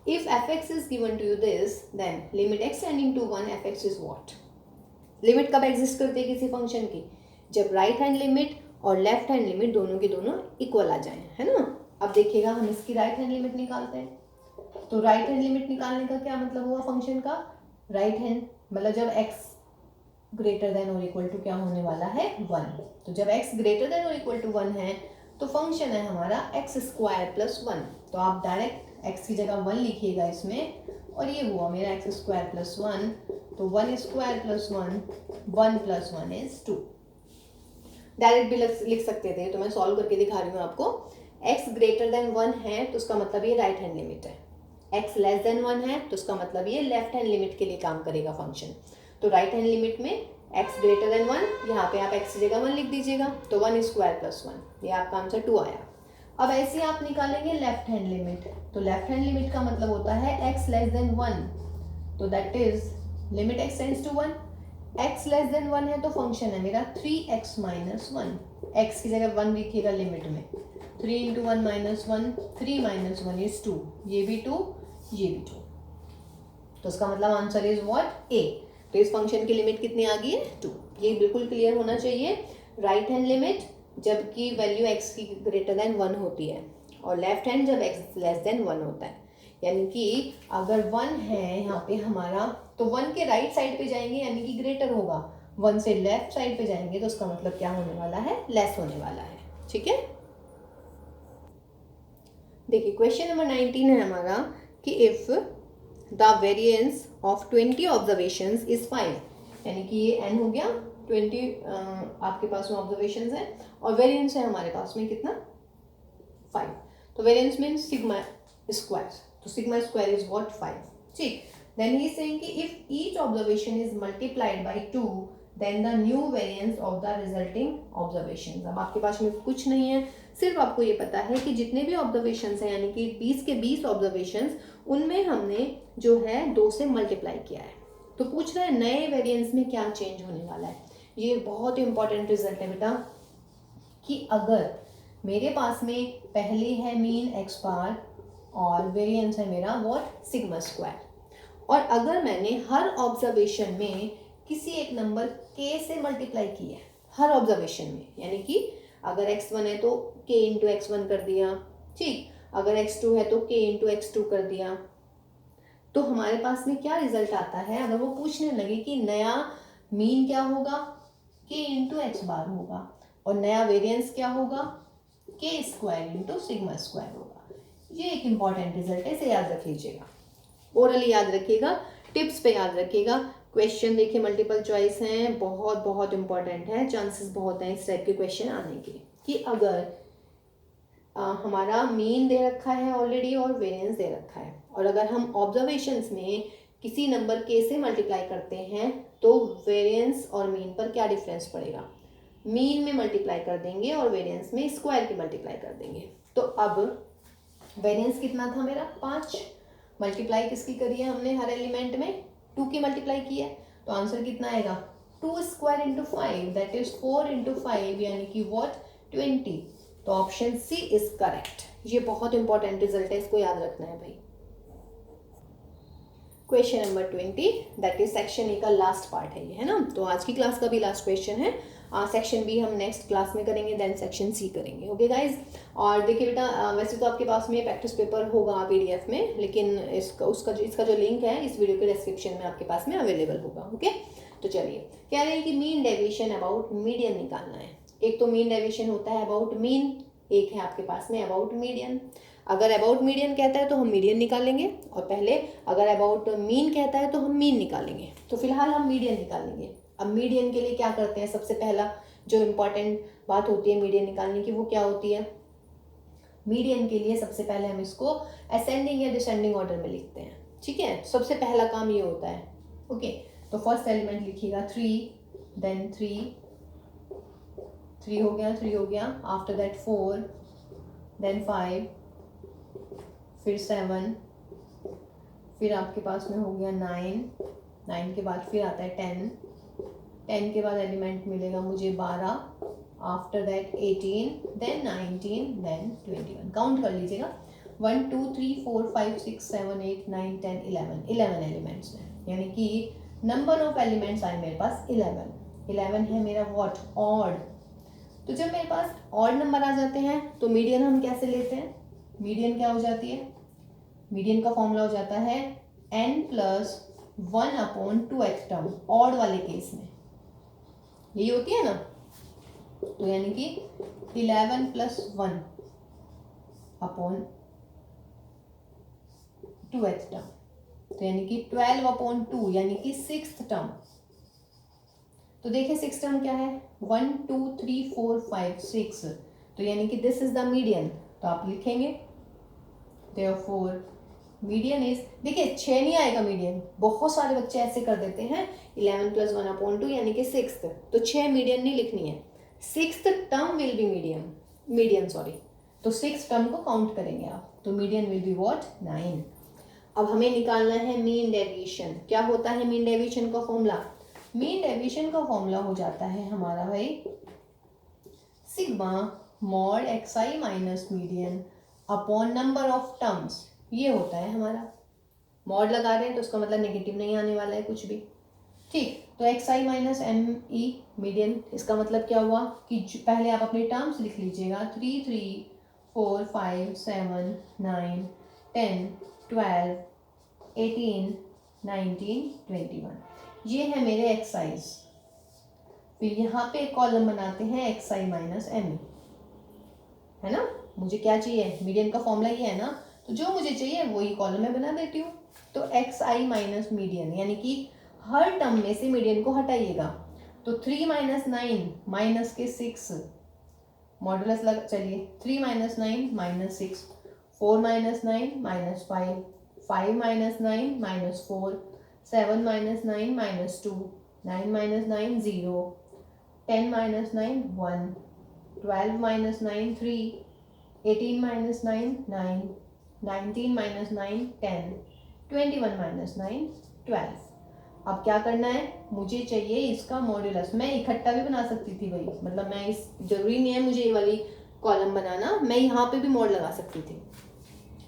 Speaker 1: if F x is given to you this then limit x tending to 1 F x is what. Limit कब exist करती है किसी function की? जब right hand limit और left hand limit दोनों के दोनों इक्वल आ जाए, है ना। अब देखिएगा हम इसकी राइट हैंड लिमिट निकालते हैं। तो राइट हैंड लिमिट निकालने का क्या मतलब हुआ फंक्शन का? राइट हैंड मतलब जब x ग्रेटर देन और इक्वल टू क्या होने वाला है? 1। तो जब x ग्रेटर देन और इक्वल टू 1 है तो फंक्शन है हमारा x स्क्वायर प्लस 1। तो आप डायरेक्ट x की जगह 1 लिखिएगा इसमें, और ये हुआ मेरा x स्क्वायर प्लस 1। तो 1 square plus 1 plus 1 is 2। Direct भी लिख सकते थे, तो मैं सॉल्व करके दिखा रही हूँ आपको। x ग्रेटर देन 1 है तो उसका मतलब ये राइट हैंड लिमिट है। x लेस देन 1 है तो उसका मतलब ये लेफ्ट हैंड लिमिट के लिए काम करेगा फंक्शन। तो राइट हैंड लिमिट में x ग्रेटर देन 1, यहाँ पे आप x की जगह 1 लिख दीजिएगा। तो 1 स्क्वायर प्लस 1, ये आपका आंसर 2 आया। अब ऐसे आप निकालेंगे लेफ्ट हैंड लिमिट। तो लेफ्ट हैंड लिमिट का मतलब होता है x लेस देन 1, तो that is limit x tends to 1। x less than 1 है तो फंक्शन है मेरा 3x माइनस 1। x की जगह 1 लिखिएगा लिमिट में। 3 इंटू 1 माइनस 1, 3 माइनस 1 इज 2। ये भी 2, ये भी 2। तो इसका मतलब आंसर इज व्हाट? ए। तो इस फंक्शन की लिमिट कितनी आ गई है? 2। ये बिल्कुल क्लियर होना चाहिए। राइट हैंड लिमिट जबकि वैल्यू x की ग्रेटर देन 1 होती है, और लेफ्ट हैंड जब x लेस देन 1 होता है। यानी कि अगर 1 है यहाँ पे हमारा, तो 1 के राइट साइड पे जाएंगे यानी कि ग्रेटर होगा। 1 से लेफ्ट साइड पे जाएंगे तो उसका मतलब क्या होने वाला है? लेस होने वाला है। ठीक है, देखिए क्वेश्चन नंबर 19 है हमारा कि if the variance of 20 observations is 5, यानी कि ये n हो गया, 20 आपके पास में ऑब्जर्वेशंस है और वेरिएंस है हमारे पास में कितना? 5। तो वेरिएंस मीन्स सिग्मा स्क्वायर, तो सिग्मा स्क्वायर इज व्हाट? 5। ठीक, देन ही इज सेइंग कि if each observation is multiplied by 2 then the new variance of the resulting observations. अब आपके पास में कुछ नहीं है, सिर्फ आपको ये पता है कि जितने भी ऑब्जर्वेशंस हैं यानी कि 20 के 20 ऑब्जर्वेशंस, उनमें हमने जो है 2 से मल्टीप्लाई किया है। तो पूछ रहा है नए वेरिएंस में क्या चेंज होने वाला है। ये बहुत इंपॉर्टेंट रिजल्ट है बेटा, कि अगर मेरे पास में पहले है मीन x बार और वेरिएंस है मेरा व्हाट? सिग्मा स्क्वायर, और अगर मैंने हर ऑब्जर्वेशन में किसी एक नंबर k से मल्टीप्लाई की है हर ऑब्जर्वेशन में, यानी कि अगर x1 है तो k इंटू x1 कर दिया, ठीक, अगर x2 है तो k इंटू x2 कर दिया, तो हमारे पास में क्या रिजल्ट आता है? अगर वो पूछने लगे कि नया मीन क्या होगा? k इंटू एक्स बार होगा, और नया वेरिएंस क्या होगा? k square into sigma square होगा। ये एक इंपॉर्टेंट रिजल्ट है, इसे याद रख लीजिएगा। ओरली याद रखिएगा, टिप्स पे याद रखिएगा। क्वेश्चन देखिए मल्टीपल चॉइस हैं, बहुत बहुत इंपॉर्टेंट है, चांसेस बहुत हैं इस टाइप के क्वेश्चन आने के, कि अगर हमारा मीन दे रखा है ऑलरेडी और वेरिएंस दे रखा है, और अगर हम ऑब्जर्वेशंस में किसी नंबर k से मल्टीप्लाई करते हैं तो वेरिएंस और मीन पर क्या डिफरेंस पड़ेगा? मीन में मल्टीप्लाई कर देंगे और वेरिएंस में स्क्वायर की मल्टीप्लाई कर देंगे। तो अब वेरिएंस कितना था मेरा? 5, मल्टीप्लाई किसकी करी है हमने? हर एलिमेंट में 2 की मल्टीप्लाई की है, तो आंसर कितना आएगा? 2 square into 5, that is 4 into 5, यानी कि व्हाट? 20। तो ऑप्शन सी इज करेक्ट। ये बहुत इंपॉर्टेंट रिजल्ट है, इसको याद रखना है भाई। Question number 20, that is section A का लास्ट पार्ट है ये, है ना। तो आज की क्लास का भी लास्ट क्वेश्चन है। सेक्शन बी हम नेक्स्ट क्लास में करेंगे, देन सेक्शन सी करेंगे। ओके गाइज, और देखिए बेटा वैसे तो आपके पास में प्रैक्टिस पेपर होगा पीडीएफ में, लेकिन इसका जो लिंक है इस वीडियो के डिस्क्रिप्शन में आपके पास में अवेलेबल होगा। ओके, तो चलिए, कह रहे हैं कि मीन डेविएशन अबाउट मीडियन निकालना है। एक तो मीन डेविएशन होता है अबाउट मीन, एक है आपके पास में अबाउट मीडियन। अगर अबाउट मीडियन कहता है तो हम मीडियन निकालेंगे, और पहले अगर अबाउट मीन कहता है तो हम मीन निकालेंगे। तो फिलहाल हम मीडियन निकालेंगे। अब मीडियन के लिए क्या करते हैं? सबसे पहला जो इम्पॉर्टेंट बात होती है मीडियन निकालने की, वो क्या होती है? मीडियन के लिए सबसे पहले हम इसको असेंडिंग या डिसेंडिंग ऑर्डर में लिखते हैं। ठीक है, सबसे पहला काम ये होता है। ओके, तो फर्स्ट एलिमेंट लिखिएगा 3, देन 3 हो गया, आफ्टर दैट 4, देन 5, फिर 7, फिर आपके पास में हो गया 9 के बाद फिर आता है 10 के बाद एलिमेंट मिलेगा मुझे 12, after that 18, then 19, then 21। Count कर लीजिएगा, 1 2 3 4 5 6 7 8 9 10 11 एलिमेंट्स हैं, यानी कि नंबर ऑफ एलिमेंट्स आए मेरे पास 11 है मेरा व्हाट ऑड। तो जब मेरे पास ऑड नंबर आ जाते हैं तो मीडियन हम कैसे लेते हैं? मीडियन क्या हो जाती है? मीडियन का फॉर्मूला हो जाता है n+1/2th टर्म, ऑड वाले केस में यही होती है ना। तो यानी कि 11 + 1/2th टर्म, तो यानी कि 12/2 यानी कि 6th टर्म। तो देखिए 6th टर्म क्या है? 1 2 3 4 5 6, तो यानी कि दिस इज द मीडियन। तो आप लिखेंगे therefore मीडियन इज, देखिए 6 नहीं आएगा मीडियन, बहुत सारे बच्चे ऐसे कर देते हैं 11 + 1/2 यानी कि 6th, तो 6 मीडियन नहीं लिखनी है, 6th term will be median sorry, तो 6th टर्म को काउंट करेंगे आप, तो मीडियन विल बी व्हाट 9। अब हमें निकालना है मीन डेविएशन। क्या होता है मीन डेविएशन का फॉर्मूला? मीन डेविएशन का फॉर्मूला हो जाता है हमारा भाई sigma mod xi minus median upon number of terms, ये होता है हमारा। मॉड लगा रहे हैं तो उसका मतलब नेगेटिव नहीं आने वाला है कुछ भी, ठीक। तो xi माइनस me मीडियन, इसका मतलब क्या हुआ कि पहले आप अपने टर्म्स लिख लीजिएगा 3 3 4 5 7 9 10 12 18 19 21, ये है मेरे एक्साइज। फिर यहाँ पे एक कॉलम बनाते हैं xi माइनस me, है ना। मुझे क्या चाहिए? मीडियन का फॉर्मूला ये है ना, तो जो मुझे चाहिए वही कॉलम में बना देती हूँ। तो xi माइनस मीडियन, यानी कि हर टर्म में से मीडियन को हटाइएगा। तो 3 - 9 माइनस के 6, मॉडुलस लग, चलिए 3 - 9 -6, 4 - 9 -5, 5 - 9 -4, 7 - 9 -2, 9 - 9 0, 10 - 9 1, 12 - 9 3, 18 - 9 9, 19 - 9 10, 21 - 9 12। अब क्या करना है? मुझे चाहिए इसका मॉड्यूलस। मैं इकट्ठा भी बना सकती थी भाई, मतलब मैं इस, जरूरी नहीं है मुझे ये वाली कॉलम बनाना, मैं यहाँ पे भी मोड लगा सकती थी,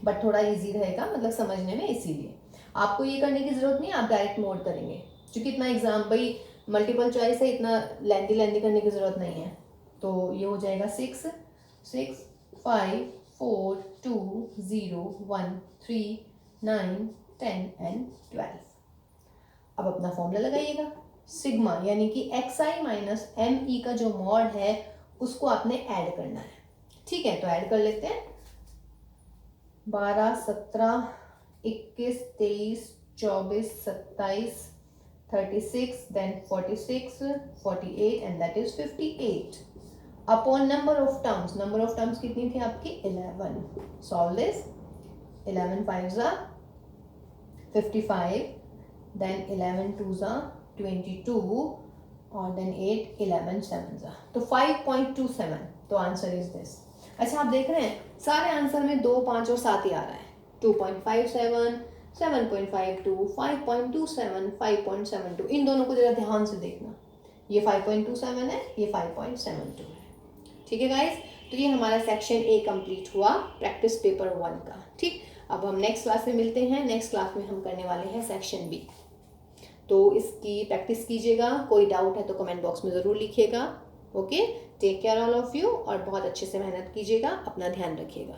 Speaker 1: बट थोड़ा इजी रहेगा मतलब समझने में, इसीलिए आपको ये करने की जरूरत नहीं है, आप डायरेक्ट मोड करेंगे क्योंकि इतना एग्जाम भाई मल्टीपल चॉइस है, इतना लेंदी करने की जरूरत नहीं है। तो ये हो जाएगा 6 6 5 4 2 0 1 3 9 10 एंड 12। अब अपना फॉर्मूला लगाइएगा, सिग्मा यानी कि xi माइनस me का जो मॉड है उसको आपने ऐड करना है, ठीक है। तो ऐड कर लेते हैं 12 17 21 23 24 27 36 then 46 48 and that is 58 upon number of terms. Number of terms कितनी थी आपकी? 11। Solve this, 11 5s are 55, then 11 2s are 22 और then 8 11 7s are, तो 5.27। तो आंसर इज दिस। अच्छा आप देख रहे हैं सारे आंसर में 2 5 और 7 ही आ रहा है, 2.57 7.52 5.27 5.72, इन दोनों को जरा ध्यान से देखना, ये 5.27 है, ये 5.72 है, ठीक है गाइस। तो ये हमारा सेक्शन ए कंप्लीट हुआ प्रैक्टिस पेपर 1 का, ठीक। अब हम नेक्स्ट क्लास में मिलते हैं। नेक्स्ट क्लास में हम करने वाले हैं सेक्शन बी, तो इसकी प्रैक्टिस कीजिएगा। कोई डाउट है तो कमेंट बॉक्स में ज़रूर लिखिएगा। Okay, take care all of you, और बहुत अच्छे से मेहनत कीजिएगा, अपना ध्यान रखिएगा।